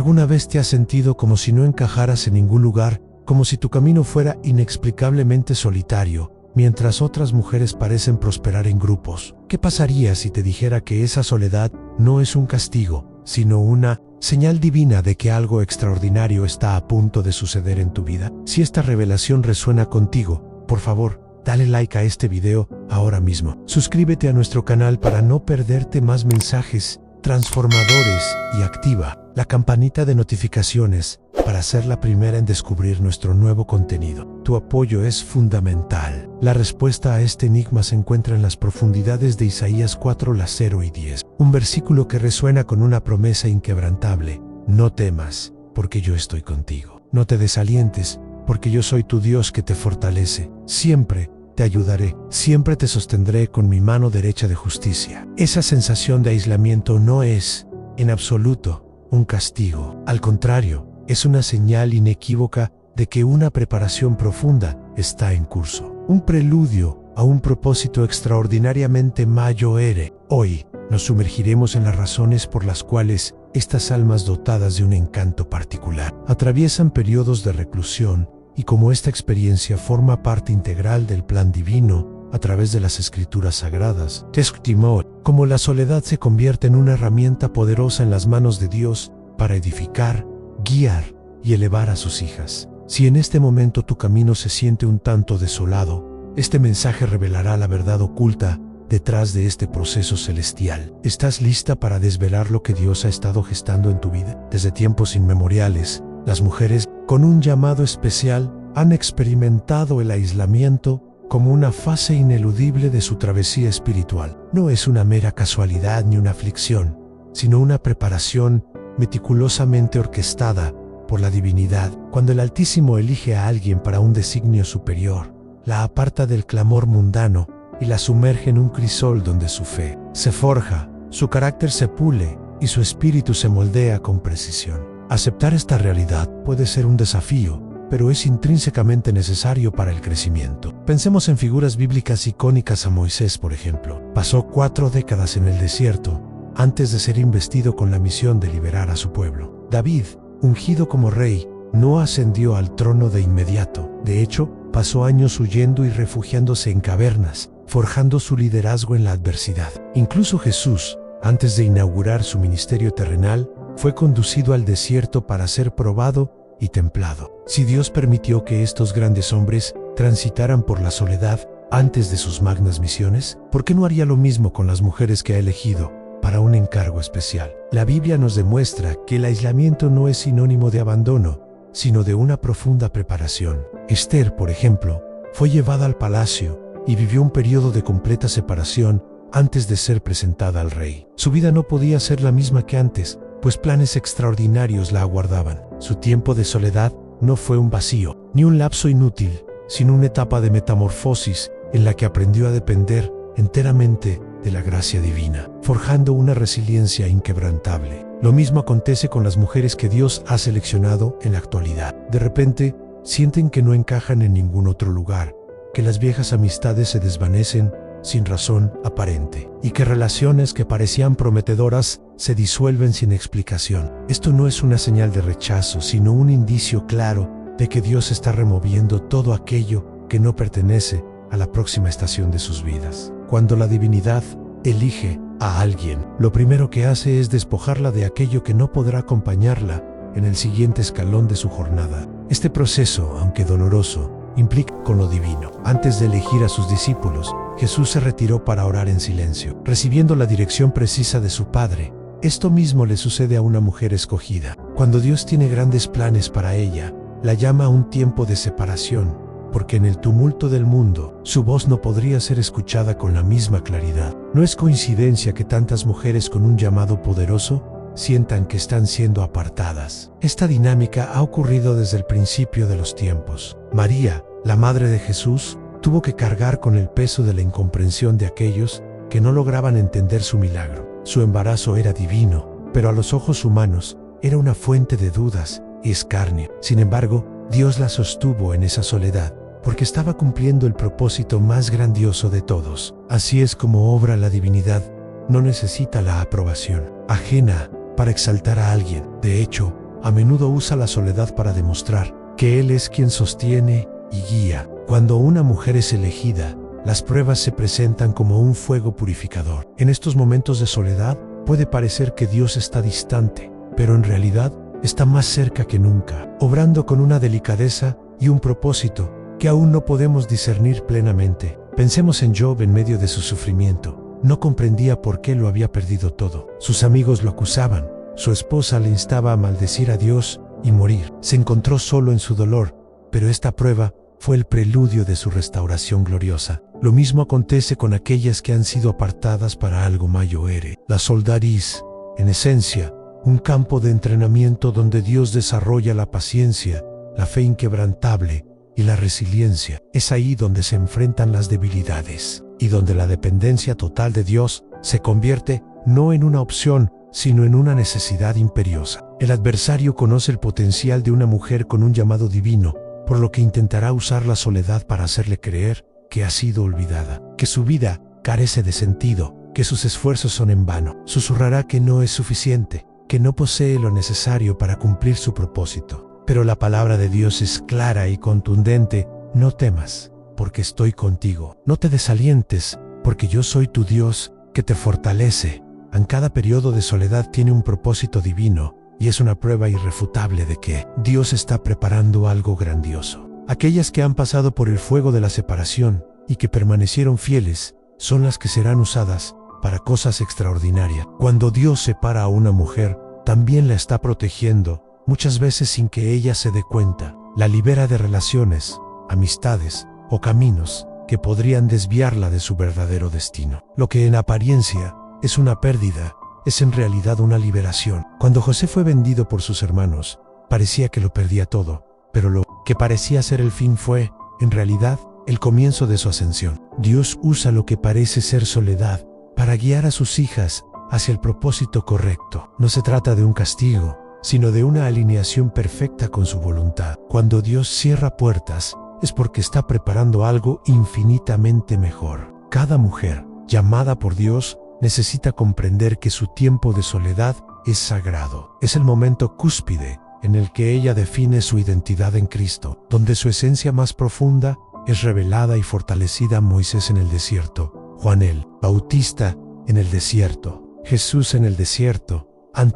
¿Alguna vez te has sentido como si no encajaras en ningún lugar, como si tu camino fuera inexplicablemente solitario, mientras otras mujeres parecen prosperar en grupos? ¿Qué pasaría si te dijera que esa soledad no es un castigo, sino una señal divina de que algo extraordinario está a punto de suceder en tu vida? Si esta revelación resuena contigo, por favor, dale like a este video ahora mismo. Suscríbete a nuestro canal para no perderte más mensajes transformadores y activa la campanita de notificaciones para ser la primera en descubrir nuestro nuevo contenido. Tu apoyo es fundamental. La respuesta a este enigma se encuentra en las profundidades de Isaías 4, 0 y 10, un versículo que resuena con una promesa inquebrantable. No temas, porque yo estoy contigo. No te desalientes, porque yo soy tu Dios que te fortalece. Siempre te ayudaré, siempre te sostendré con mi mano derecha de justicia. Esa sensación de aislamiento no es, en absoluto, un castigo. Al contrario, es una señal inequívoca de que una preparación profunda está en curso. Un preludio a un propósito extraordinariamente mayor. Hoy nos sumergiremos en las razones por las cuales estas almas dotadas de un encanto particular atraviesan periodos de reclusión y cómo esta experiencia forma parte integral del plan divino a través de las escrituras sagradas. Testimony, cómo la soledad se convierte en una herramienta poderosa en las manos de Dios para edificar, guiar y elevar a sus hijas. Si en este momento tu camino se siente un tanto desolado, este mensaje revelará la verdad oculta detrás de este proceso celestial. ¿Estás lista para desvelar lo que Dios ha estado gestando en tu vida? Desde tiempos inmemoriales, las mujeres con un llamado especial han experimentado el aislamiento como una fase ineludible de su travesía espiritual. No es una mera casualidad ni una aflicción, sino una preparación meticulosamente orquestada por la divinidad. Cuando el Altísimo elige a alguien para un designio superior, la aparta del clamor mundano y la sumerge en un crisol donde su fe se forja, su carácter se pule y su espíritu se moldea con precisión. Aceptar esta realidad puede ser un desafío, pero es intrínsecamente necesario para el crecimiento. Pensemos en figuras bíblicas icónicas. A Moisés, por ejemplo. Pasó 4 décadas en el desierto antes de ser investido con la misión de liberar a su pueblo. David, ungido como rey, no ascendió al trono de inmediato. De hecho, pasó años huyendo y refugiándose en cavernas, forjando su liderazgo en la adversidad. Incluso Jesús, antes de inaugurar su ministerio terrenal, fue conducido al desierto para ser probado y templado. Si Dios permitió que estos grandes hombres transitaran por la soledad antes de sus magnas misiones, ¿por qué no haría lo mismo con las mujeres que ha elegido para un encargo especial? La Biblia nos demuestra que el aislamiento no es sinónimo de abandono, sino de una profunda preparación. Esther, por ejemplo, fue llevada al palacio y vivió un periodo de completa separación antes de ser presentada al rey. Su vida no podía ser la misma que antes, pues planes extraordinarios la aguardaban. Su tiempo de soledad no fue un vacío, ni un lapso inútil, sino una etapa de metamorfosis en la que aprendió a depender enteramente de la gracia divina, forjando una resiliencia inquebrantable. Lo mismo acontece con las mujeres que Dios ha seleccionado en la actualidad. De repente, sienten que no encajan en ningún otro lugar, que las viejas amistades se desvanecen sin razón aparente, y que relaciones que parecían prometedoras se disuelven sin explicación. Esto no es una señal de rechazo, sino un indicio claro de que Dios está removiendo todo aquello que no pertenece a la próxima estación de sus vidas. Cuando la divinidad elige a alguien, lo primero que hace es despojarla de aquello que no podrá acompañarla en el siguiente escalón de su jornada. Este proceso, aunque doloroso, implica con lo divino. Antes de elegir a sus discípulos, Jesús se retiró para orar en silencio, recibiendo la dirección precisa de su Padre. Esto mismo le sucede a una mujer escogida. Cuando Dios tiene grandes planes para ella, la llama a un tiempo de separación, porque en el tumulto del mundo, su voz no podría ser escuchada con la misma claridad. No es coincidencia que tantas mujeres con un llamado poderoso sientan que están siendo apartadas. Esta dinámica ha ocurrido desde el principio de los tiempos. María, la madre de Jesús, tuvo que cargar con el peso de la incomprensión de aquellos que no lograban entender su milagro. Su embarazo era divino, pero a los ojos humanos era una fuente de dudas y escarnio. Sin embargo, Dios la sostuvo en esa soledad, porque estaba cumpliendo el propósito más grandioso de todos. Así es como obra la divinidad. No necesita la aprobación ajena para exaltar a alguien. De hecho, a menudo usa la soledad para demostrar que Él es quien sostiene y guía. Cuando una mujer es elegida, las pruebas se presentan como un fuego purificador. En estos momentos de soledad, puede parecer que Dios está distante, pero en realidad está más cerca que nunca, obrando con una delicadeza y un propósito que aún no podemos discernir plenamente. Pensemos en Job en medio de su sufrimiento. No comprendía por qué lo había perdido todo. Sus amigos lo acusaban. Su esposa le instaba a maldecir a Dios y morir. Se encontró solo en su dolor, pero esta prueba fue el preludio de su restauración gloriosa. Lo mismo acontece con aquellas que han sido apartadas para algo mayor. La soldadís, en esencia, un campo de entrenamiento donde Dios desarrolla la paciencia, la fe inquebrantable y la resiliencia. Es ahí donde se enfrentan las debilidades y donde la dependencia total de Dios se convierte no en una opción, sino en una necesidad imperiosa. El adversario conoce el potencial de una mujer con un llamado divino, por lo que intentará usar la soledad para hacerle creer que ha sido olvidada, que su vida carece de sentido, que sus esfuerzos son en vano. Susurrará que no es suficiente, que no posee lo necesario para cumplir su propósito. Pero la palabra de Dios es clara y contundente: no temas, porque estoy contigo. No te desalientes, porque yo soy tu Dios, que te fortalece. En cada periodo de soledad tiene un propósito divino, y es una prueba irrefutable de que Dios está preparando algo grandioso. Aquellas que han pasado por el fuego de la separación y que permanecieron fieles son las que serán usadas para cosas extraordinarias. Cuando Dios separa a una mujer, también la está protegiendo, muchas veces sin que ella se dé cuenta. La libera de relaciones, amistades o caminos que podrían desviarla de su verdadero destino. Lo que en apariencia es una pérdida, es en realidad una liberación. Cuando José fue vendido por sus hermanos, parecía que lo perdía todo, pero lo que parecía ser el fin fue, en realidad, el comienzo de su ascensión. Dios usa lo que parece ser soledad para guiar a sus hijas hacia el propósito correcto. No se trata de un castigo, sino de una alineación perfecta con su voluntad. Cuando Dios cierra puertas, es porque está preparando algo infinitamente mejor. Cada mujer, llamada por Dios, necesita comprender que su tiempo de soledad es sagrado. Es el momento cúspide en el que ella define su identidad en Cristo, donde su esencia más profunda es revelada y fortalecida. Moisés en el desierto, Juan el Bautista en el desierto, Jesús en el desierto,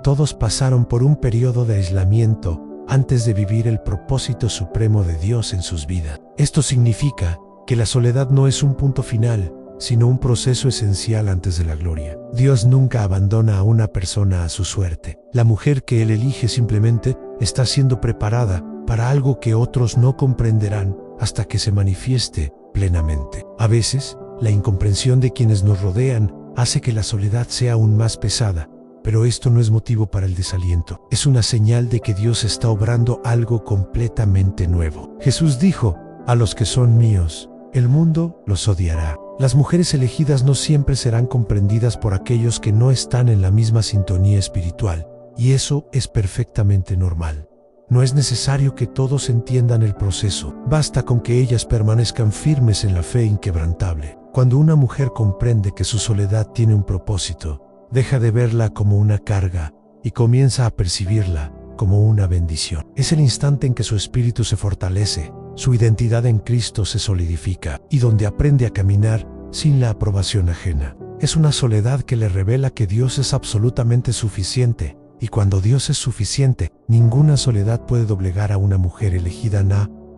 todos pasaron por un periodo de aislamiento antes de vivir el propósito supremo de Dios en sus vidas. Esto significa que la soledad no es un punto final, sino un proceso esencial antes de la gloria. Dios nunca abandona a una persona a su suerte. La mujer que Él elige simplemente está siendo preparada para algo que otros no comprenderán hasta que se manifieste plenamente. A veces, la incomprensión de quienes nos rodean hace que la soledad sea aún más pesada, pero esto no es motivo para el desaliento. Es una señal de que Dios está obrando algo completamente nuevo. Jesús dijo: a los que son míos, el mundo los odiará. Las mujeres elegidas no siempre serán comprendidas por aquellos que no están en la misma sintonía espiritual, y eso es perfectamente normal. No es necesario que todos entiendan el proceso, basta con que ellas permanezcan firmes en la fe inquebrantable. Cuando una mujer comprende que su soledad tiene un propósito, deja de verla como una carga y comienza a percibirla como una bendición. Es el instante en que su espíritu se fortalece, su identidad en Cristo se solidifica y donde aprende a caminar sin la aprobación ajena. Es una soledad que le revela que Dios es absolutamente suficiente, y cuando Dios es suficiente, ninguna soledad puede doblegar a una mujer elegida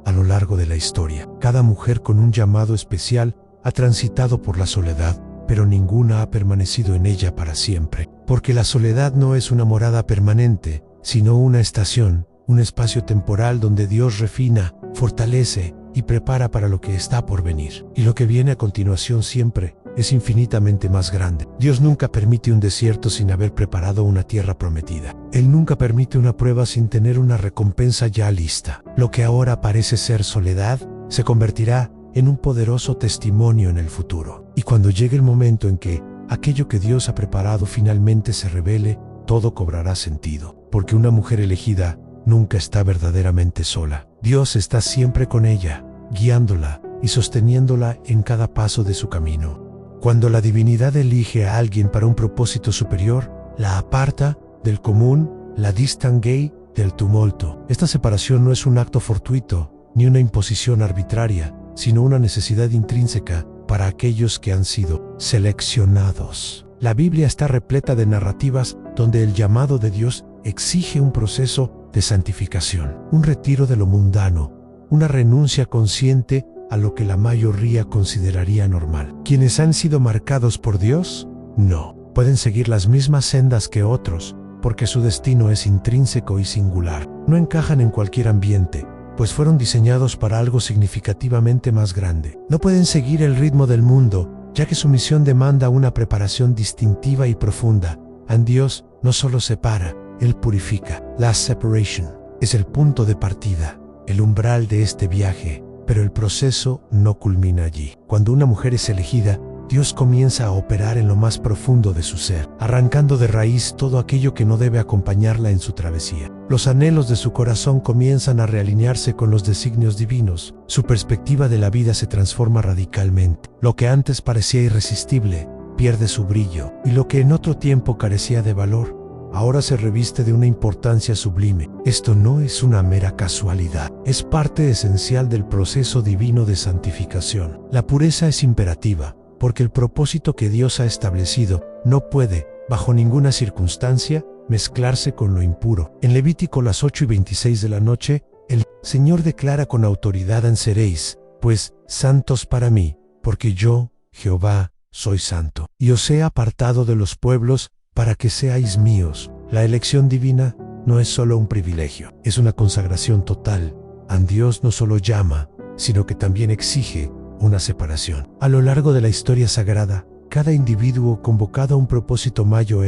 a lo largo de la historia. Cada mujer con un llamado especial ha transitado por la soledad, pero ninguna ha permanecido en ella para siempre, porque la soledad no es una morada permanente, sino una estación, un espacio temporal donde Dios refina, fortalece y prepara para lo que está por venir. Y lo que viene a continuación siempre es infinitamente más grande. Dios nunca permite un desierto sin haber preparado una tierra prometida. Él nunca permite una prueba sin tener una recompensa ya lista. Lo que ahora parece ser soledad se convertirá en un poderoso testimonio en el futuro. Y cuando llegue el momento en que aquello que Dios ha preparado finalmente se revele, todo cobrará sentido. Porque una mujer elegida nunca está verdaderamente sola. Dios está siempre con ella, guiándola y sosteniéndola en cada paso de su camino. Cuando la divinidad elige a alguien para un propósito superior, la aparta del común, la distingue del tumulto. Esta separación no es un acto fortuito, ni una imposición arbitraria, sino una necesidad intrínseca para aquellos que han sido seleccionados. La Biblia está repleta de narrativas donde el llamado de Dios exige un proceso de santificación, un retiro de lo mundano, una renuncia consciente a lo que la mayoría consideraría normal. ¿Quienes han sido marcados por Dios? No. Pueden seguir las mismas sendas que otros, porque su destino es intrínseco y singular. No encajan en cualquier ambiente, pues fueron diseñados para algo significativamente más grande. No pueden seguir el ritmo del mundo, ya que su misión demanda una preparación distintiva y profunda. En Dios no solo separa, Él purifica. La separation es el punto de partida, el umbral de este viaje, pero el proceso no culmina allí. Cuando una mujer es elegida, Dios comienza a operar en lo más profundo de su ser, arrancando de raíz todo aquello que no debe acompañarla en su travesía. Los anhelos de su corazón comienzan a realinearse con los designios divinos. Su perspectiva de la vida se transforma radicalmente. Lo que antes parecía irresistible pierde su brillo, y lo que en otro tiempo carecía de valor, ahora se reviste de una importancia sublime. Esto no es una mera casualidad, es parte esencial del proceso divino de santificación. La pureza es imperativa, porque el propósito que Dios ha establecido no puede, bajo ninguna circunstancia, mezclarse con lo impuro. En Levítico las 8:26 de la noche, el Señor declara con autoridad: seréis, pues, santos para mí, porque yo, Jehová, soy santo. Y os he apartado de los pueblos para que seáis míos. La elección divina no es solo un privilegio, es una consagración total. A Dios no solo llama, sino que también exige una separación. A lo largo de la historia sagrada, cada individuo convocado a un propósito mayor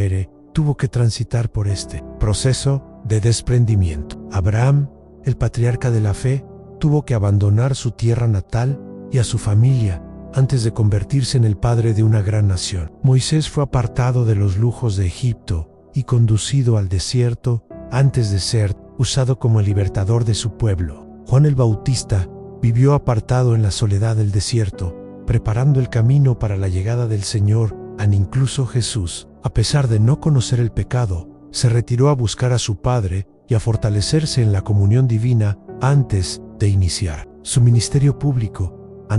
tuvo que transitar por este proceso de desprendimiento. Abraham, el patriarca de la fe, tuvo que abandonar su tierra natal y a su familia antes de convertirse en el padre de una gran nación. Moisés fue apartado de los lujos de Egipto y conducido al desierto antes de ser usado como el libertador de su pueblo. Juan el Bautista vivió apartado en la soledad del desierto, preparando el camino para la llegada del Señor. Incluso Jesús, a pesar de no conocer el pecado, se retiró a buscar a su Padre y a fortalecerse en la comunión divina antes de iniciar su ministerio público.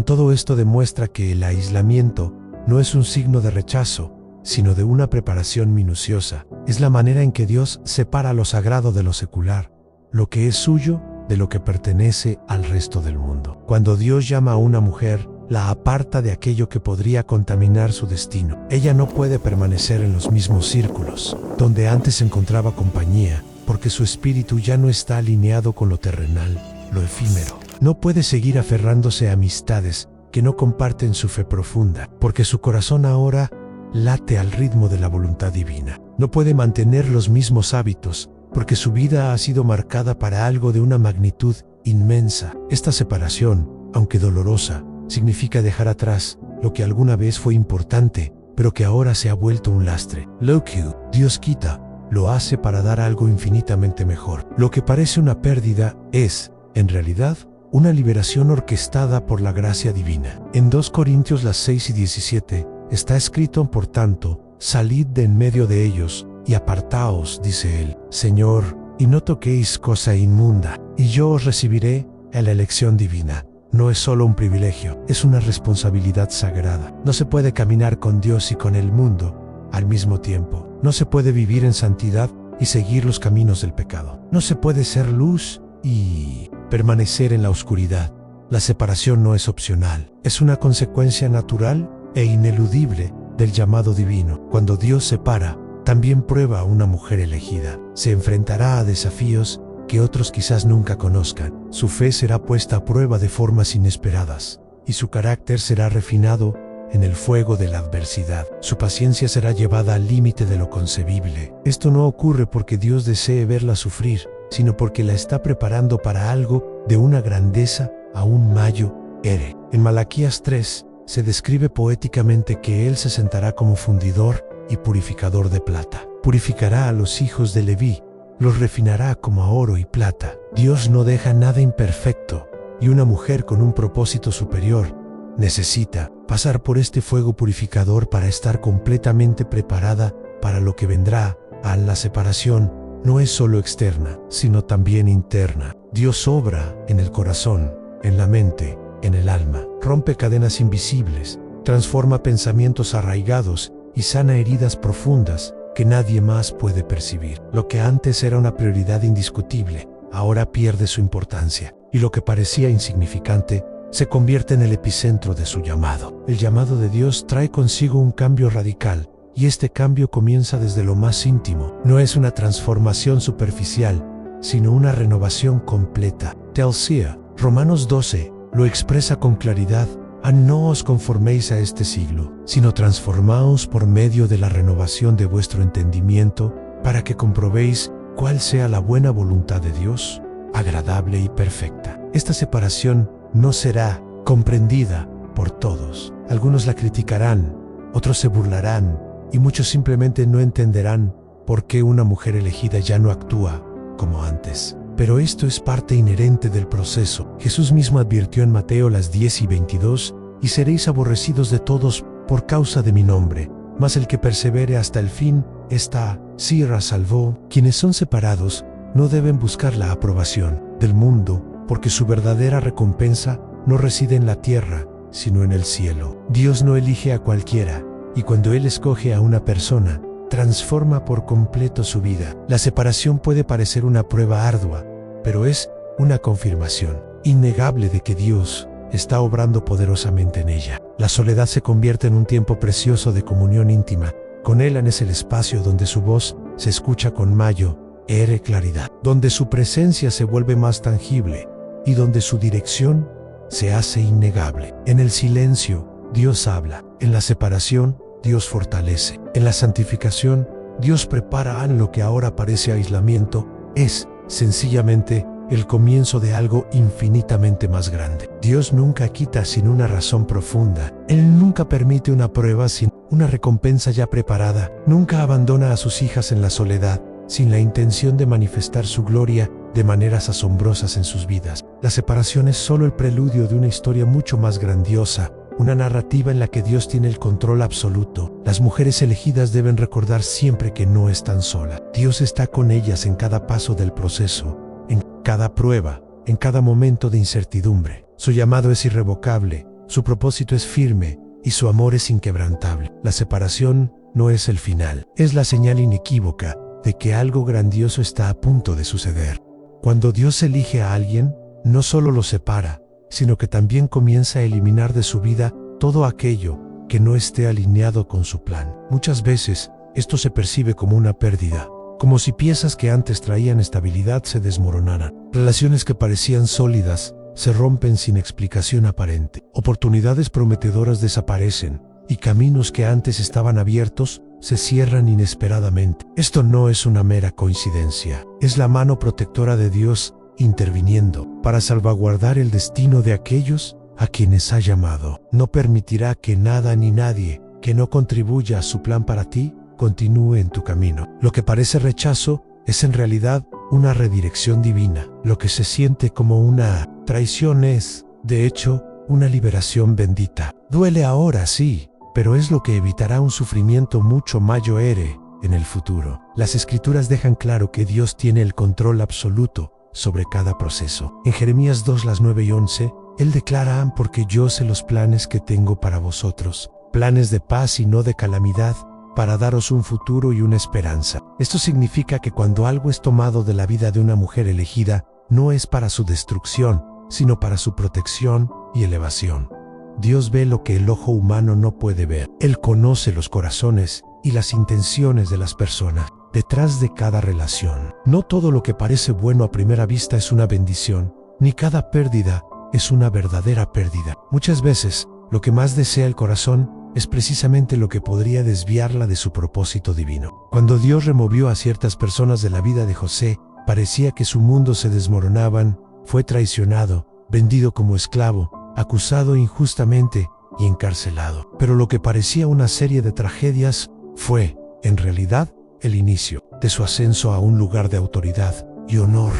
Todo esto demuestra que el aislamiento no es un signo de rechazo, sino de una preparación minuciosa. Es la manera en que Dios separa lo sagrado de lo secular, lo que es suyo de lo que pertenece al resto del mundo. Cuando Dios llama a una mujer, la aparta de aquello que podría contaminar su destino. Ella no puede permanecer en los mismos círculos donde antes encontraba compañía, porque su espíritu ya no está alineado con lo terrenal, lo efímero. No puede seguir aferrándose a amistades que no comparten su fe profunda, porque su corazón ahora late al ritmo de la voluntad divina. No puede mantener los mismos hábitos, porque su vida ha sido marcada para algo de una magnitud inmensa. Esta separación, aunque dolorosa, significa dejar atrás lo que alguna vez fue importante, pero que ahora se ha vuelto un lastre. Lo que Dios quita, lo hace para dar algo infinitamente mejor. Lo que parece una pérdida es, en realidad, una liberación orquestada por la gracia divina. En 2 Corintios las 6:17 está escrito: por tanto, salid de en medio de ellos y apartaos, dice él, Señor, y no toquéis cosa inmunda, y yo os recibiré. En la elección divina no es solo un privilegio, es una responsabilidad sagrada. No se puede caminar con Dios y con el mundo al mismo tiempo. No se puede vivir en santidad y seguir los caminos del pecado. No se puede ser luz y permanecer en la oscuridad. La separación no es opcional, es una consecuencia natural e ineludible del llamado divino. Cuando Dios separa, también prueba a una mujer elegida. Se enfrentará a desafíos que otros quizás nunca conozcan. Su fe será puesta a prueba de formas inesperadas, y su carácter será refinado en el fuego de la adversidad. Su paciencia será llevada al límite de lo concebible. Esto no ocurre porque Dios desee verla sufrir, sino porque la está preparando para algo de una grandeza aún mayor. En Malaquías 3 se describe poéticamente que Él se sentará como fundidor y purificador de plata. Purificará a los hijos de Leví, los refinará como a oro y plata. Dios no deja nada imperfecto, y una mujer con un propósito superior necesita pasar por este fuego purificador para estar completamente preparada para lo que vendrá. A la separación no es solo externa, sino también interna. Dios obra en el corazón, en la mente, en el alma, rompe cadenas invisibles, transforma pensamientos arraigados y sana heridas profundas que nadie más puede percibir. Lo que antes era una prioridad indiscutible, ahora pierde su importancia, y lo que parecía insignificante se convierte en el epicentro de su llamado. El llamado de Dios trae consigo un cambio radical, y este cambio comienza desde lo más íntimo. No es una transformación superficial, sino una renovación completa. Telsia, Romanos 12, lo expresa con claridad: no os conforméis a este siglo, sino transformaos por medio de la renovación de vuestro entendimiento, para que comprobéis cuál sea la buena voluntad de Dios, agradable y perfecta. Esta separación no será comprendida por todos. Algunos la criticarán, otros se burlarán, y muchos simplemente no entenderán por qué una mujer elegida ya no actúa como antes. Pero esto es parte inherente del proceso. Jesús mismo advirtió en Mateo 10:22: y seréis aborrecidos de todos por causa de mi nombre, mas el que persevere hasta el fin, ésta será salvo. Quienes son separados no deben buscar la aprobación del mundo, porque su verdadera recompensa no reside en la tierra, sino en el cielo. Dios no elige a cualquiera, y cuando Él escoge a una persona, transforma por completo su vida. La separación puede parecer una prueba ardua, pero es una confirmación innegable de que Dios está obrando poderosamente en ella. La soledad se convierte en un tiempo precioso de comunión íntima. Con Él es el espacio donde su voz se escucha con mayor claridad, donde su presencia se vuelve más tangible y donde su dirección se hace innegable. En el silencio, Dios habla. En la separación, Dios fortalece. En la santificación, Dios prepara lo que ahora parece aislamiento. Es sencillamente el comienzo de algo infinitamente más grande. Dios nunca quita sin una razón profunda. Él nunca permite una prueba sin una recompensa ya preparada. Nunca abandona a sus hijas en la soledad, sin la intención de manifestar su gloria de maneras asombrosas en sus vidas. La separación es solo el preludio de una historia mucho más grandiosa, una narrativa en la que Dios tiene el control absoluto. Las mujeres elegidas deben recordar siempre que no están solas. Dios está con ellas en cada paso del proceso, en cada prueba, en cada momento de incertidumbre. Su llamado es irrevocable, su propósito es firme y su amor es inquebrantable. La separación no es el final, es la señal inequívoca de que algo grandioso está a punto de suceder. Cuando Dios elige a alguien, no solo lo separa, sino que también comienza a eliminar de su vida todo aquello que no esté alineado con su plan. Muchas veces, esto se percibe como una pérdida, como si piezas que antes traían estabilidad se desmoronaran. Relaciones que parecían sólidas se rompen sin explicación aparente. Oportunidades prometedoras desaparecen, y caminos que antes estaban abiertos se cierran inesperadamente. Esto no es una mera coincidencia, es la mano protectora de Dios interviniendo para salvaguardar el destino de aquellos a quienes ha llamado. No permitirá que nada ni nadie que no contribuya a su plan para ti continúe en tu camino. Lo que parece rechazo es en realidad una redirección divina. Lo que se siente como una traición es, de hecho, una liberación bendita. Duele ahora, sí, pero es lo que evitará un sufrimiento mucho mayor en el futuro. Las Escrituras dejan claro que Dios tiene el control absoluto sobre cada proceso. En Jeremías 2:9-11, Él declara: porque yo sé los planes que tengo para vosotros, planes de paz y no de calamidad, para daros un futuro y una esperanza. Esto significa que cuando algo es tomado de la vida de una mujer elegida, no es para su destrucción, sino para su protección y elevación. Dios ve lo que el ojo humano no puede ver. Él conoce los corazones y las intenciones de las personas detrás de cada relación. No todo lo que parece bueno a primera vista es una bendición, ni cada pérdida es una verdadera pérdida. Muchas veces, lo que más desea el corazón es precisamente lo que podría desviarla de su propósito divino. Cuando Dios removió a ciertas personas de la vida de José, parecía que su mundo se desmoronaban. Fue traicionado, vendido como esclavo, acusado injustamente y encarcelado. Pero lo que parecía una serie de tragedias fue, en realidad, el inicio de su ascenso a un lugar de autoridad y honor.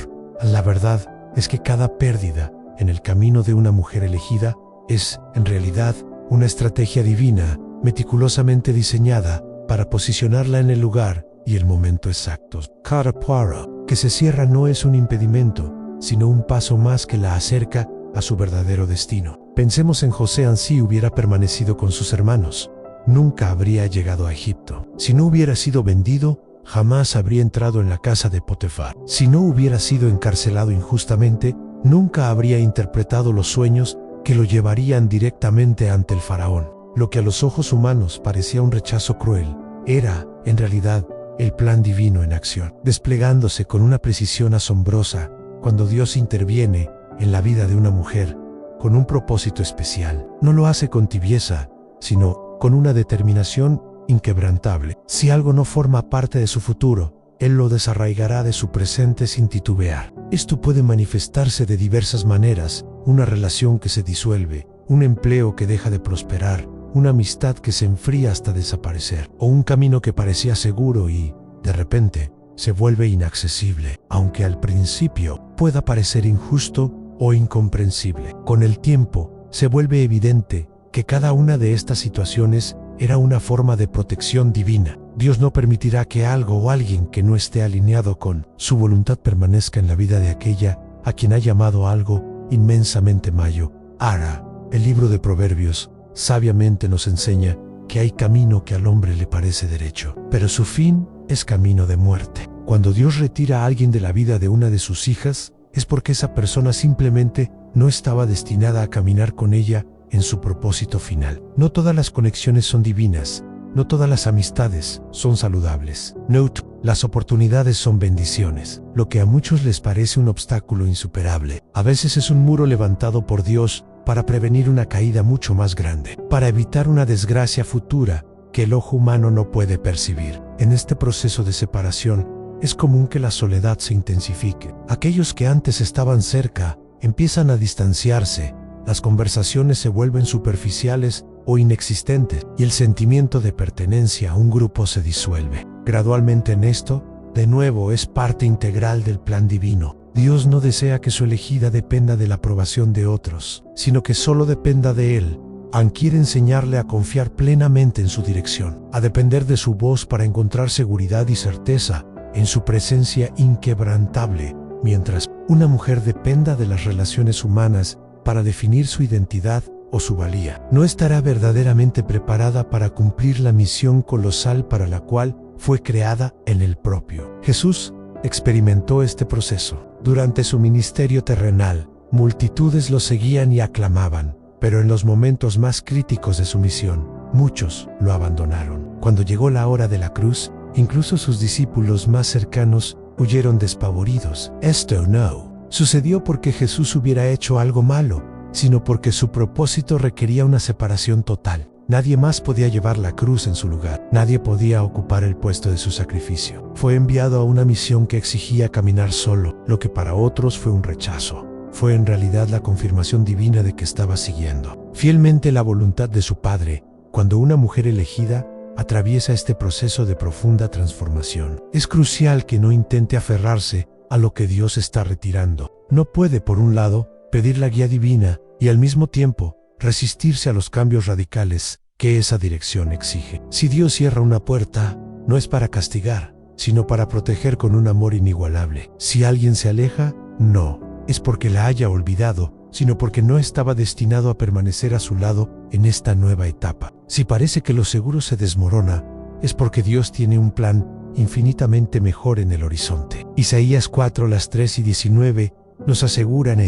La verdad es que cada pérdida en el camino de una mujer elegida es, en realidad, una estrategia divina, meticulosamente diseñada para posicionarla en el lugar y el momento exacto. Cada puerta que se cierra no es un impedimento, sino un paso más que la acerca a su verdadero destino. Pensemos en José. Si hubiera permanecido con sus hermanos, nunca habría llegado a Egipto. Si no hubiera sido vendido, jamás habría entrado en la casa de Potifar. Si no hubiera sido encarcelado injustamente, nunca habría interpretado los sueños que lo llevarían directamente ante el faraón. Lo que a los ojos humanos parecía un rechazo cruel, era, en realidad, el plan divino en acción, desplegándose con una precisión asombrosa cuando Dios interviene en la vida de una mujer con un propósito especial. No lo hace con tibieza, sino con una determinación inquebrantable. Si algo no forma parte de su futuro, Él lo desarraigará de su presente sin titubear. Esto puede manifestarse de diversas maneras: una relación que se disuelve, un empleo que deja de prosperar, una amistad que se enfría hasta desaparecer, o un camino que parecía seguro y, de repente, se vuelve inaccesible, aunque al principio pueda parecer injusto o incomprensible. Con el tiempo, se vuelve evidente que cada una de estas situaciones era una forma de protección divina. Dios no permitirá que algo o alguien que no esté alineado con su voluntad permanezca en la vida de aquella a quien ha llamado algo inmensamente mayor. Ahora, el libro de Proverbios sabiamente nos enseña que hay camino que al hombre le parece derecho, pero su fin es camino de muerte. Cuando Dios retira a alguien de la vida de una de sus hijas, es porque esa persona simplemente no estaba destinada a caminar con ella en su propósito final. No todas las conexiones son divinas, no todas las amistades son saludables. Note, las oportunidades son bendiciones. Lo que a muchos les parece un obstáculo insuperable, a veces es un muro levantado por Dios para prevenir una caída mucho más grande, para evitar una desgracia futura que el ojo humano no puede percibir. En este proceso de separación, es común que la soledad se intensifique. Aquellos que antes estaban cerca empiezan a distanciarse, las conversaciones se vuelven superficiales o inexistentes, y el sentimiento de pertenencia a un grupo se disuelve. Gradualmente esto, de nuevo, es parte integral del plan divino. Dios no desea que su elegida dependa de la aprobación de otros, sino que solo dependa de Él. Quiere enseñarle a confiar plenamente en su dirección, a depender de su voz para encontrar seguridad y certeza en su presencia inquebrantable, mientras una mujer dependa de las relaciones humanas para definir su identidad o su valía. No estará verdaderamente preparada para cumplir la misión colosal para la cual fue creada en el propio. Jesús experimentó este proceso. Durante su ministerio terrenal, multitudes lo seguían y aclamaban, pero en los momentos más críticos de su misión, muchos lo abandonaron. Cuando llegó la hora de la cruz, incluso sus discípulos más cercanos huyeron despavoridos. Esto no sucedió porque Jesús hubiera hecho algo malo, sino porque su propósito requería una separación total. Nadie más podía llevar la cruz en su lugar. Nadie podía ocupar el puesto de su sacrificio. Fue enviado a una misión que exigía caminar solo, lo que para otros fue un rechazo. Fue en realidad la confirmación divina de que estaba siguiendo fielmente la voluntad de su Padre. Cuando una mujer elegida atraviesa este proceso de profunda transformación, es crucial que no intente aferrarse a lo que Dios está retirando. No puede, por un lado, pedir la guía divina y al mismo tiempo resistirse a los cambios radicales que esa dirección exige. Si Dios cierra una puerta, no es para castigar, sino para proteger con un amor inigualable. Si alguien se aleja, no es porque la haya olvidado, sino porque no estaba destinado a permanecer a su lado en esta nueva etapa. Si parece que lo seguro se desmorona, es porque Dios tiene un plan infinitamente mejor en el horizonte. Isaías 4:3-19 nos aseguran: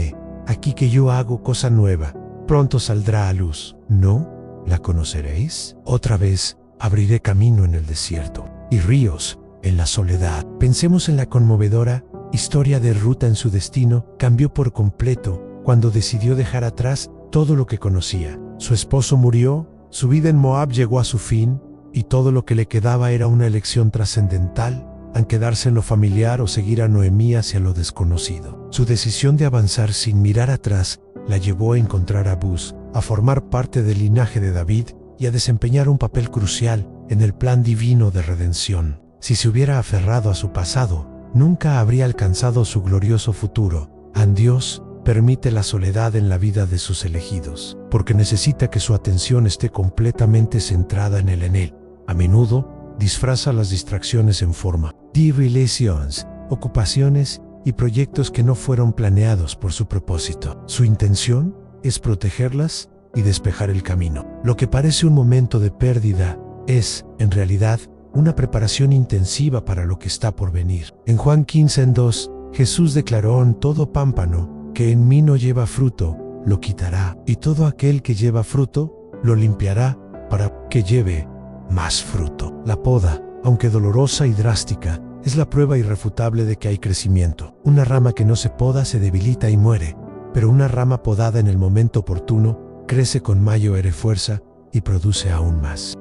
aquí que yo hago cosa nueva, pronto saldrá a luz. ¿No la conoceréis? Otra vez abriré camino en el desierto y ríos en la soledad. Pensemos en la conmovedora historia de Ruta. En su destino cambió por completo cuando decidió dejar atrás todo lo que conocía. Su esposo murió, su vida en Moab llegó a su fin, y todo lo que le quedaba era una elección trascendental: en quedarse en lo familiar o seguir a Noemí hacia lo desconocido. Su decisión de avanzar sin mirar atrás la llevó a encontrar a Buz, a formar parte del linaje de David y a desempeñar un papel crucial en el plan divino de redención. Si se hubiera aferrado a su pasado, nunca habría alcanzado su glorioso futuro. Dios permite la soledad en la vida de sus elegidos, porque necesita que su atención esté completamente centrada en Él. A menudo, disfraza las distracciones en forma de relations, ocupaciones y proyectos que no fueron planeados por su propósito. Su intención es protegerlas y despejar el camino. Lo que parece un momento de pérdida es, en realidad, una preparación intensiva para lo que está por venir. En Juan 15:2, Jesús declaró: en todo pámpano que en mí no lleva fruto, lo quitará, y todo aquel que lleva fruto, lo limpiará para que lleve más fruto. La poda, aunque dolorosa y drástica, es la prueba irrefutable de que hay crecimiento. Una rama que no se poda se debilita y muere, pero una rama podada en el momento oportuno crece con mayor fuerza y produce aún más.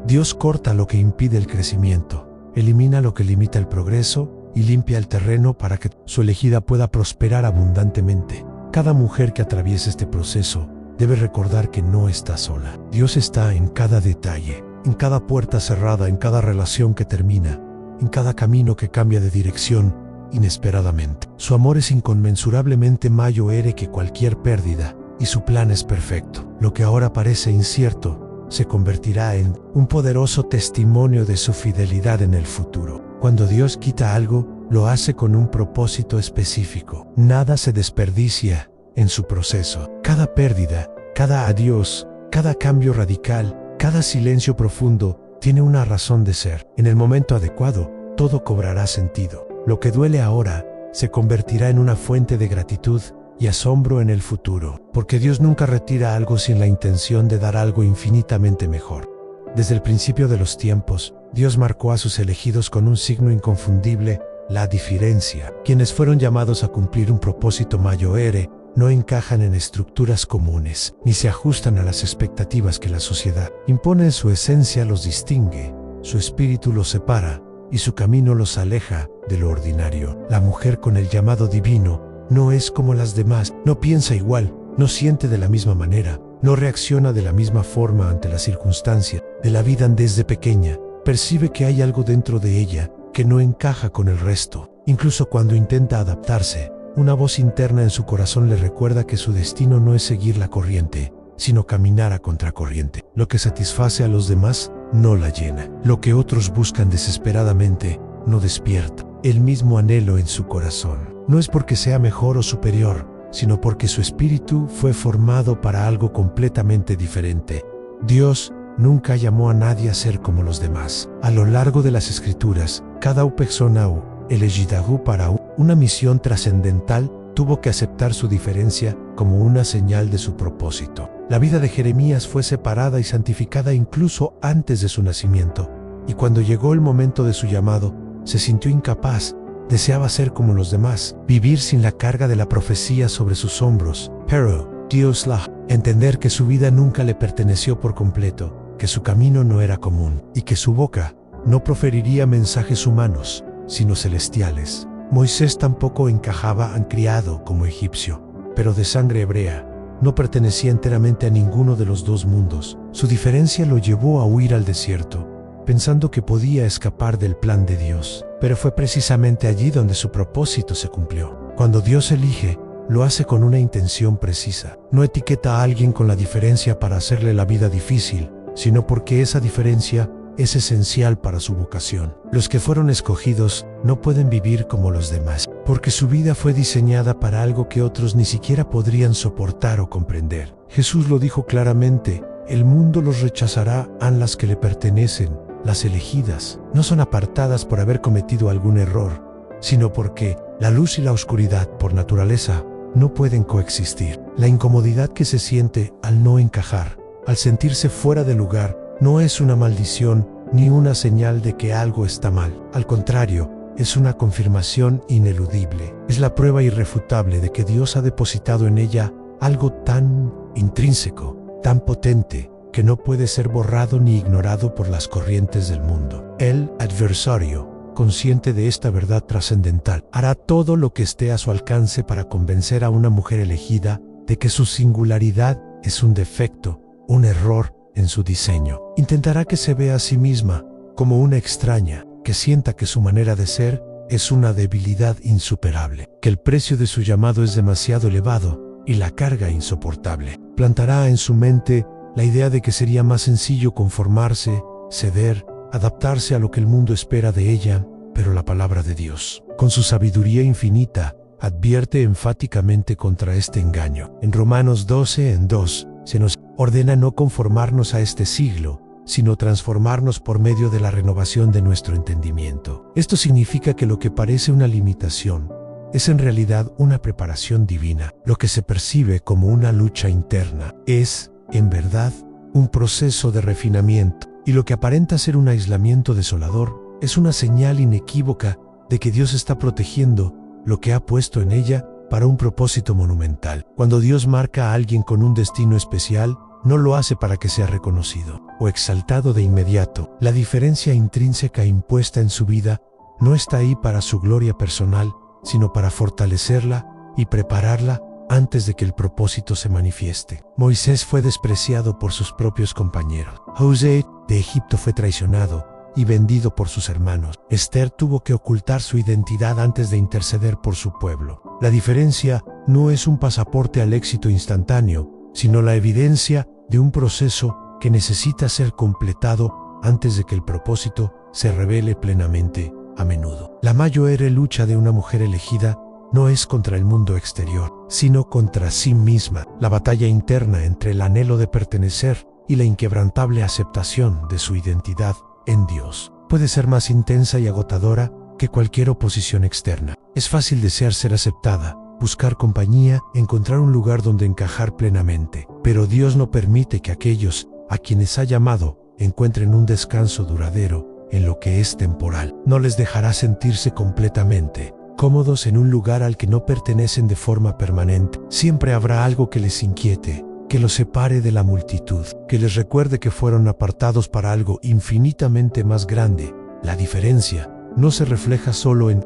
Dios corta lo que impide el crecimiento, elimina lo que limita el progreso y limpia el terreno para que su elegida pueda prosperar abundantemente. Cada mujer que atraviese este proceso debe recordar que no está sola. Dios está en cada detalle, en cada puerta cerrada, en cada relación que termina, en cada camino que cambia de dirección inesperadamente. Su amor es inconmensurablemente mayor que cualquier pérdida y su plan es perfecto. Lo que ahora parece incierto se convertirá en un poderoso testimonio de su fidelidad en el futuro. Cuando Dios quita algo, lo hace con un propósito específico. Nada se desperdicia en su proceso. Cada pérdida, cada adiós, cada cambio radical, cada silencio profundo tiene una razón de ser. En el momento adecuado, todo cobrará sentido. Lo que duele ahora se convertirá en una fuente de gratitud y asombro en el futuro, porque Dios nunca retira algo sin la intención de dar algo infinitamente mejor. Desde el principio de los tiempos, Dios marcó a sus elegidos con un signo inconfundible: la diferencia. Quienes fueron llamados a cumplir un propósito mayor no encajan en estructuras comunes, ni se ajustan a las expectativas que la sociedad impone. Su esencia los distingue, su espíritu los separa y su camino los aleja de lo ordinario. La mujer con el llamado divino no es como las demás, no piensa igual, no siente de la misma manera, no reacciona de la misma forma ante las circunstancias de la vida. Desde pequeña, percibe que hay algo dentro de ella que no encaja con el resto. Incluso cuando intenta adaptarse, una voz interna en su corazón le recuerda que su destino no es seguir la corriente, sino caminar a contracorriente. Lo que satisface a los demás no la llena. Lo que otros buscan desesperadamente no despierta el mismo anhelo en su corazón. No es porque sea mejor o superior, sino porque su espíritu fue formado para algo completamente diferente. Dios nunca llamó a nadie a ser como los demás. A lo largo de las Escrituras, cada persona elegida para una misión trascendental tuvo que aceptar su diferencia como una señal de su propósito. La vida de Jeremías fue separada y santificada incluso antes de su nacimiento, y cuando llegó el momento de su llamado, se sintió incapaz. Deseaba ser como los demás, vivir sin la carga de la profecía sobre sus hombros. Pero Dios la entender que su vida nunca le perteneció por completo, que su camino no era común y que su boca no proferiría mensajes humanos, sino celestiales. Moisés tampoco encajaba, criado como egipcio, pero de sangre hebrea. No pertenecía enteramente a ninguno de los dos mundos. Su diferencia lo llevó a huir al desierto, pensando que podía escapar del plan de Dios. Pero fue precisamente allí donde su propósito se cumplió. Cuando Dios elige, lo hace con una intención precisa. No etiqueta a alguien con la diferencia para hacerle la vida difícil, sino porque esa diferencia es esencial para su vocación. Los que fueron escogidos no pueden vivir como los demás, porque su vida fue diseñada para algo que otros ni siquiera podrían soportar o comprender. Jesús lo dijo claramente: el mundo los rechazará a las que le pertenecen. Las elegidas no son apartadas por haber cometido algún error, sino porque la luz y la oscuridad, por naturaleza, no pueden coexistir. La incomodidad que se siente al no encajar, al sentirse fuera de lugar, no es una maldición ni una señal de que algo está mal. Al contrario, es una confirmación ineludible. Es la prueba irrefutable de que Dios ha depositado en ella algo tan intrínseco, tan potente, que no puede ser borrado ni ignorado por las corrientes del mundo. El adversario, consciente de esta verdad trascendental, hará todo lo que esté a su alcance para convencer a una mujer elegida de que su singularidad es un defecto, un error en su diseño. Intentará que se vea a sí misma como una extraña, que sienta que su manera de ser es una debilidad insuperable, que el precio de su llamado es demasiado elevado y la carga insoportable. Plantará en su mente la idea de que sería más sencillo conformarse, ceder, adaptarse a lo que el mundo espera de ella, pero la palabra de Dios, con su sabiduría infinita, advierte enfáticamente contra este engaño. En Romanos 12:2 se nos ordena no conformarnos a este siglo, sino transformarnos por medio de la renovación de nuestro entendimiento. Esto significa que lo que parece una limitación es en realidad una preparación divina. Lo que se percibe como una lucha interna es, en verdad, un proceso de refinamiento, y lo que aparenta ser un aislamiento desolador es una señal inequívoca de que Dios está protegiendo lo que ha puesto en ella para un propósito monumental. Cuando Dios marca a alguien con un destino especial, no lo hace para que sea reconocido o exaltado de inmediato. La diferencia intrínseca impuesta en su vida no está ahí para su gloria personal, sino para fortalecerla y prepararla antes de que el propósito se manifieste. Moisés fue despreciado por sus propios compañeros. José de Egipto fue traicionado y vendido por sus hermanos. Esther tuvo que ocultar su identidad antes de interceder por su pueblo. La diferencia no es un pasaporte al éxito instantáneo, sino la evidencia de un proceso que necesita ser completado antes de que el propósito se revele plenamente a menudo. La mayor lucha de una mujer elegida no es contra el mundo exterior, sino contra sí misma. La batalla interna entre el anhelo de pertenecer y la inquebrantable aceptación de su identidad en Dios puede ser más intensa y agotadora que cualquier oposición externa. Es fácil desear ser aceptada, buscar compañía, encontrar un lugar donde encajar plenamente, pero Dios no permite que aquellos a quienes ha llamado encuentren un descanso duradero en lo que es temporal. No les dejará sentirse completamente cómodos en un lugar al que no pertenecen de forma permanente. Siempre habrá algo que les inquiete, que los separe de la multitud, que les recuerde que fueron apartados para algo infinitamente más grande. La diferencia no se refleja solo en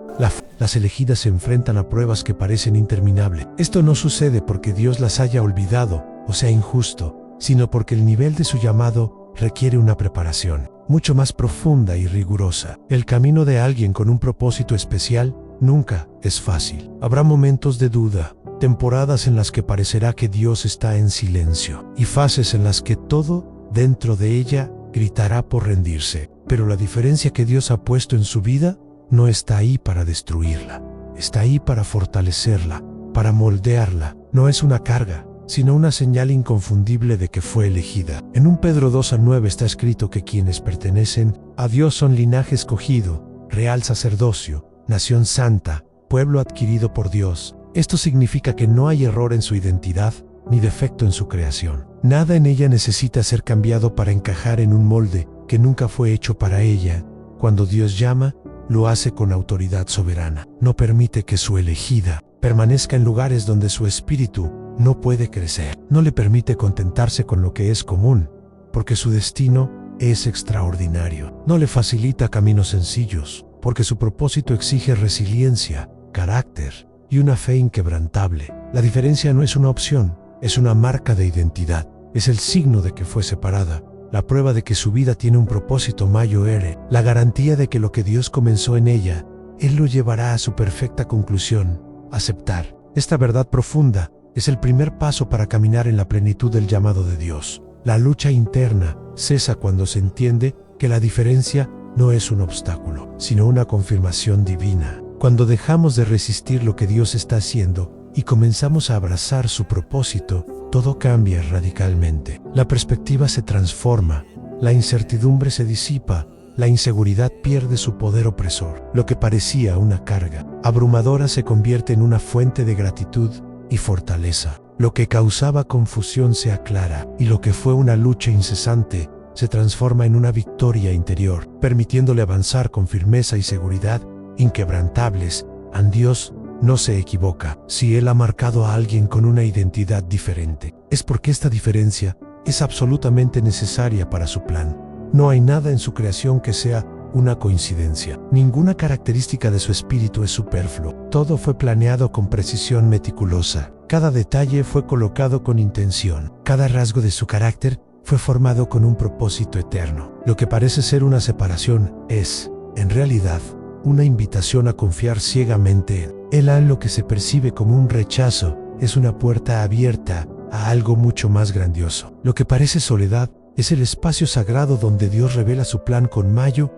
las elegidas se enfrentan a pruebas que parecen interminables. Esto no sucede porque Dios las haya olvidado o sea injusto, sino porque el nivel de su llamado requiere una preparación mucho más profunda y rigurosa. El camino de alguien con un propósito especial nunca es fácil. Habrá momentos de duda, temporadas en las que parecerá que Dios está en silencio, y fases en las que todo dentro de ella gritará por rendirse. Pero la diferencia que Dios ha puesto en su vida no está ahí para destruirla, está ahí para fortalecerla, para moldearla. No es una carga, sino una señal inconfundible de que fue elegida. En 1 Pedro 2:9 está escrito que quienes pertenecen a Dios son linaje escogido, real sacerdocio, nación santa, pueblo adquirido por Dios. Esto significa que no hay error en su identidad, ni defecto en su creación. Nada en ella necesita ser cambiado para encajar en un molde que nunca fue hecho para ella. Cuando Dios llama, lo hace con autoridad soberana. No permite que su elegida permanezca en lugares donde su espíritu no puede crecer. No le permite contentarse con lo que es común, porque su destino es extraordinario. No le facilita caminos sencillos, porque su propósito exige resiliencia, carácter y una fe inquebrantable. La diferencia no es una opción, es una marca de identidad. Es el signo de que fue separada, la prueba de que su vida tiene un propósito mayor, la garantía de que lo que Dios comenzó en ella, Él lo llevará a su perfecta conclusión. Aceptar esta verdad profunda es el primer paso para caminar en la plenitud del llamado de Dios. La lucha interna cesa cuando se entiende que la diferencia no es un obstáculo, sino una confirmación divina. Cuando dejamos de resistir lo que Dios está haciendo y comenzamos a abrazar su propósito, todo cambia radicalmente. La perspectiva se transforma, la incertidumbre se disipa, la inseguridad pierde su poder opresor. Lo que parecía una carga abrumadora se convierte en una fuente de gratitud y fortaleza. Lo que causaba confusión se aclara, y lo que fue una lucha incesante se transforma en una victoria interior, permitiéndole avanzar con firmeza y seguridad inquebrantables. Dios no se equivoca. Si Él ha marcado a alguien con una identidad diferente, es porque esta diferencia es absolutamente necesaria para su plan. No hay nada en su creación que sea una coincidencia. Ninguna característica de su espíritu es superfluo. Todo fue planeado con precisión meticulosa. Cada detalle fue colocado con intención. Cada rasgo de su carácter fue formado con un propósito eterno. Lo que parece ser una separación es, en realidad, una invitación a confiar ciegamente en Él. Lo que se percibe como un rechazo es una puerta abierta a algo mucho más grandioso. Lo que parece soledad Es el espacio sagrado donde Dios revela su plan con mayor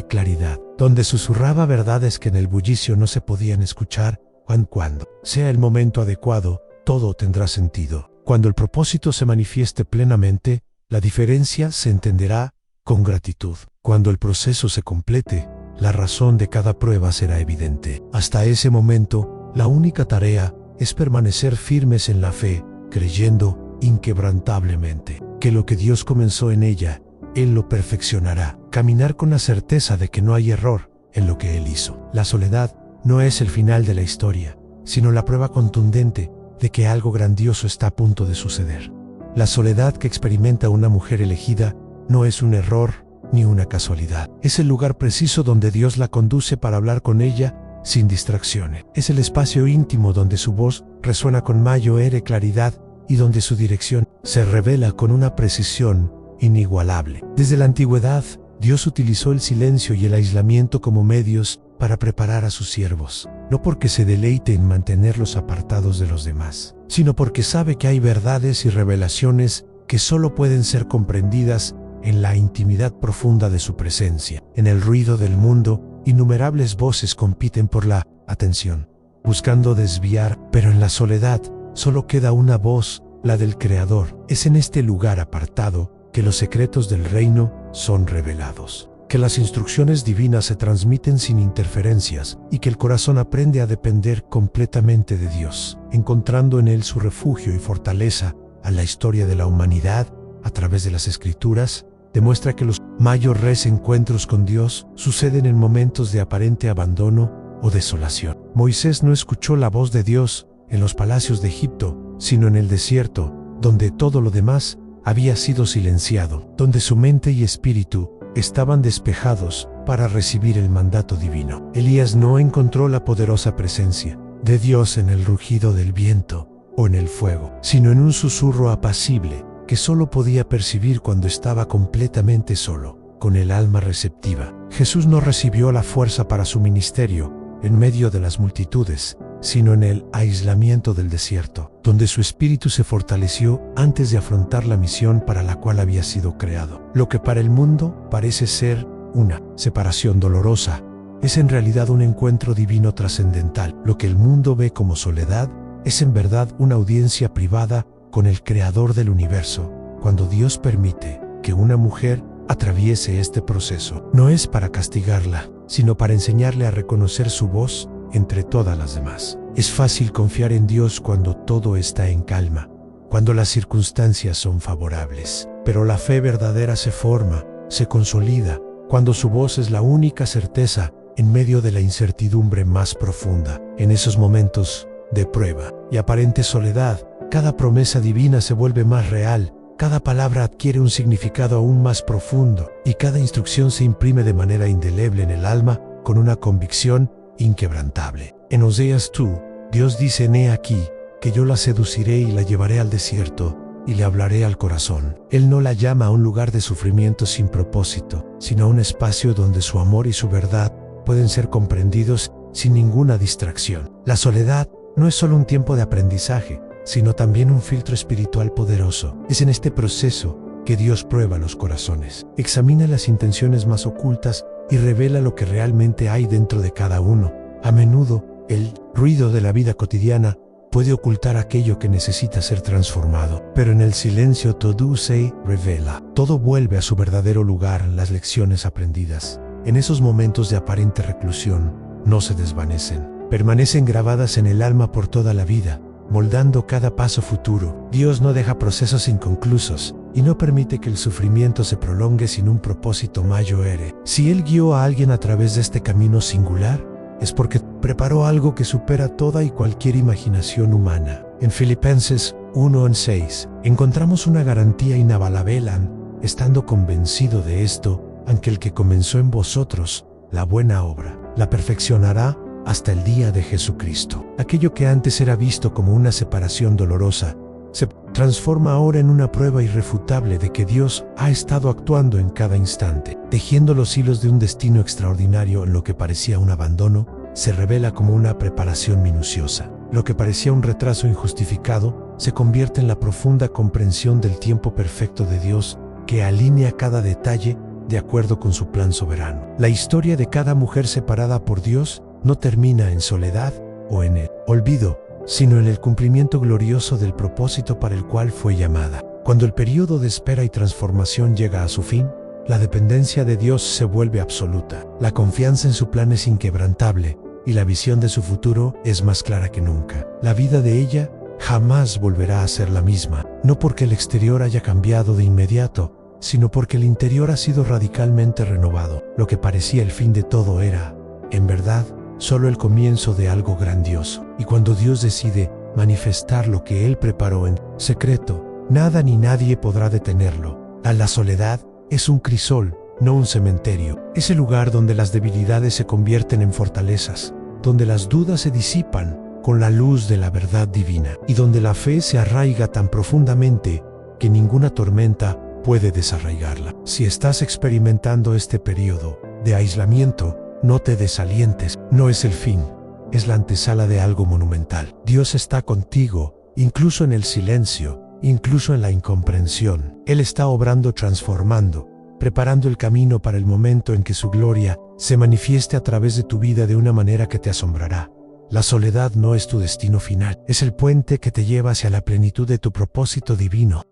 claridad, donde susurraba verdades que en el bullicio no se podían escuchar. Cuando sea el momento adecuado, todo tendrá sentido. Cuando el propósito se manifieste plenamente, la diferencia se entenderá con gratitud. Cuando el proceso se complete, la razón de cada prueba será evidente. Hasta ese momento, la única tarea es permanecer firmes en la fe, creyendo inquebrantablemente que lo que Dios comenzó en ella, Él lo perfeccionará. Caminar con la certeza de que no hay error en lo que Él hizo. La soledad no es el final de la historia, sino la prueba contundente de que algo grandioso está a punto de suceder. La soledad que experimenta una mujer elegida no es un error ni una casualidad. Es el lugar preciso donde Dios la conduce para hablar con ella sin distracciones. Es el espacio íntimo donde su voz resuena con mayor claridad y donde su dirección se revela con una precisión inigualable. Desde la antigüedad, Dios utilizó el silencio y el aislamiento como medios para preparar a sus siervos, no porque se deleite en mantenerlos apartados de los demás, sino porque sabe que hay verdades y revelaciones que solo pueden ser comprendidas en la intimidad profunda de su presencia. En el ruido del mundo, innumerables voces compiten por la atención, buscando desviar, pero en la soledad solo queda una voz, la del Creador. Es en este lugar apartado que los secretos del reino son revelados, que las instrucciones divinas se transmiten sin interferencias y que el corazón aprende a depender completamente de Dios, encontrando en Él su refugio y fortaleza. A la historia de la humanidad, a través de las Escrituras, demuestra que los mayores encuentros con Dios suceden en momentos de aparente abandono o desolación. Moisés no escuchó la voz de Dios en los palacios de Egipto, sino en el desierto, donde todo lo demás había sido silenciado, donde su mente y espíritu estaban despejados para recibir el mandato divino. Elías no encontró la poderosa presencia de Dios en el rugido del viento o en el fuego, sino en un susurro apacible que solo podía percibir cuando estaba completamente solo, con el alma receptiva. Jesús no recibió la fuerza para su ministerio en medio de las multitudes, sino en el aislamiento del desierto, donde su espíritu se fortaleció antes de afrontar la misión para la cual había sido creado. Lo que para el mundo parece ser una separación dolorosa, es en realidad un encuentro divino trascendental. Lo que el mundo ve como soledad es en verdad una audiencia privada con el Creador del universo. Cuando Dios permite que una mujer atraviese este proceso, no es para castigarla, sino para enseñarle a reconocer su voz entre todas las demás. Es fácil confiar en Dios cuando todo está en calma, cuando las circunstancias son favorables. Pero la fe verdadera se forma, se consolida, cuando su voz es la única certeza en medio de la incertidumbre más profunda. En esos momentos de prueba y aparente soledad, cada promesa divina se vuelve más real, cada palabra adquiere un significado aún más profundo y cada instrucción se imprime de manera indeleble en el alma con una convicción inquebrantable. En Oseas 2, Dios dice: «He aquí, que yo la seduciré y la llevaré al desierto, y le hablaré al corazón». Él no la llama a un lugar de sufrimiento sin propósito, sino a un espacio donde su amor y su verdad pueden ser comprendidos sin ninguna distracción. La soledad no es solo un tiempo de aprendizaje, sino también un filtro espiritual poderoso. Es en este proceso que Dios prueba los corazones, examina las intenciones más ocultas y revela lo que realmente hay dentro de cada uno. A menudo, el ruido de la vida cotidiana puede ocultar aquello que necesita ser transformado, pero en el silencio todo se revela. Todo vuelve a su verdadero lugar. Las lecciones aprendidas en esos momentos de aparente reclusión no se desvanecen, permanecen grabadas en el alma por toda la vida, moldando cada paso futuro. Dios no deja procesos inconclusos y no permite que el sufrimiento se prolongue sin un propósito mayor. Si Él guió a alguien a través de este camino singular, es porque preparó algo que supera toda y cualquier imaginación humana. En Filipenses 1:6 encontramos una garantía inabalable: estando convencido de esto, aunque el que comenzó en vosotros la buena obra, la perfeccionará hasta el día de Jesucristo. Aquello que antes era visto como una separación dolorosa, se transforma ahora en una prueba irrefutable de que Dios ha estado actuando en cada instante, tejiendo los hilos de un destino extraordinario. En lo que parecía un abandono, se revela como una preparación minuciosa. Lo que parecía un retraso injustificado, se convierte en la profunda comprensión del tiempo perfecto de Dios que alinea cada detalle de acuerdo con su plan soberano. La historia de cada mujer separada por Dios no termina en soledad o en el olvido, sino en el cumplimiento glorioso del propósito para el cual fue llamada. Cuando el periodo de espera y transformación llega a su fin, la dependencia de Dios se vuelve absoluta. La confianza en su plan es inquebrantable y la visión de su futuro es más clara que nunca. La vida de ella jamás volverá a ser la misma, no porque el exterior haya cambiado de inmediato, sino porque el interior ha sido radicalmente renovado. Lo que parecía el fin de todo era, en verdad, solo el comienzo de algo grandioso. Y cuando Dios decide manifestar lo que Él preparó en secreto, nada ni nadie podrá detenerlo. La soledad es un crisol, no un cementerio. Es el lugar donde las debilidades se convierten en fortalezas, donde las dudas se disipan con la luz de la verdad divina y donde la fe se arraiga tan profundamente que ninguna tormenta puede desarraigarla. Si estás experimentando este periodo de aislamiento, no te desalientes. No es el fin, es la antesala de algo monumental. Dios está contigo, incluso en el silencio, incluso en la incomprensión. Él está obrando, transformando, preparando el camino para el momento en que su gloria se manifieste a través de tu vida de una manera que te asombrará. La soledad no es tu destino final, es el puente que te lleva hacia la plenitud de tu propósito divino.